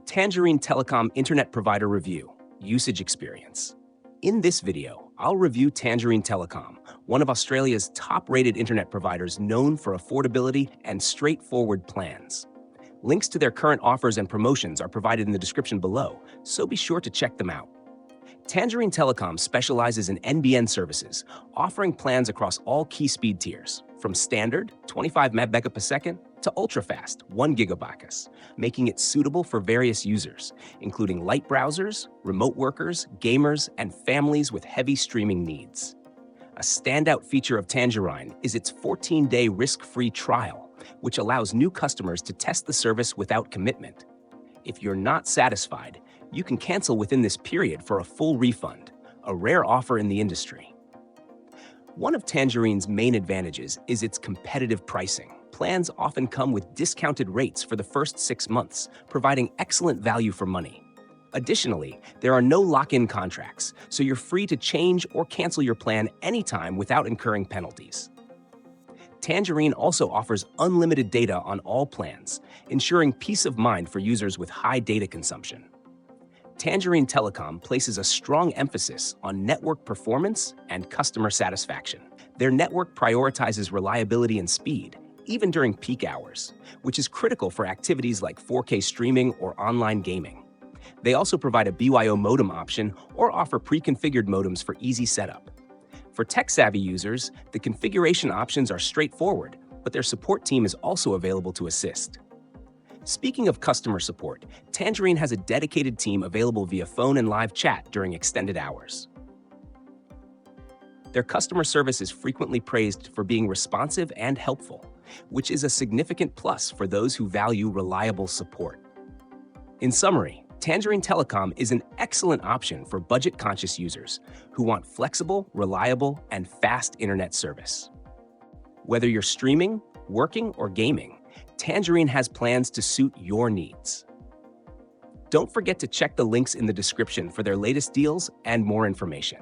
Tangerine Telecom Internet Provider Review, Usage Experience. In this video, I'll review Tangerine Telecom, one of Australia's top-rated internet providers known for affordability and straightforward plans. Links to their current offers and promotions are provided in the description below, so be sure to check them out. Tangerine Telecom specializes in NBN services, offering plans across all key speed tiers, from standard 25 Mbps to ultra-fast 1 Gbps, making it suitable for various users, including light browsers, remote workers, gamers, and families with heavy streaming needs. A standout feature of Tangerine is its 14-day risk-free trial, which allows new customers to test the service without commitment. If you're not satisfied, you can cancel within this period for a full refund, a rare offer in the industry. One of Tangerine's main advantages is its competitive pricing. Plans often come with discounted rates for the first 6 months, providing excellent value for money. Additionally, there are no lock-in contracts, so you're free to change or cancel your plan anytime without incurring penalties. Tangerine also offers unlimited data on all plans, ensuring peace of mind for users with high data consumption. Tangerine Telecom places a strong emphasis on network performance and customer satisfaction. Their network prioritizes reliability and speed, even during peak hours, which is critical for activities like 4K streaming or online gaming. They also provide a BYO modem option or offer pre-configured modems for easy setup. For tech-savvy users, the configuration options are straightforward, but their support team is also available to assist. Speaking of customer support, Tangerine has a dedicated team available via phone and live chat during extended hours. Their customer service is frequently praised for being responsive and helpful, which is a significant plus for those who value reliable support. In summary, Tangerine Telecom is an excellent option for budget-conscious users who want flexible, reliable, and fast internet service. Whether you're streaming, working, or gaming, Tangerine has plans to suit your needs. Don't forget to check the links in the description for their latest deals and more information.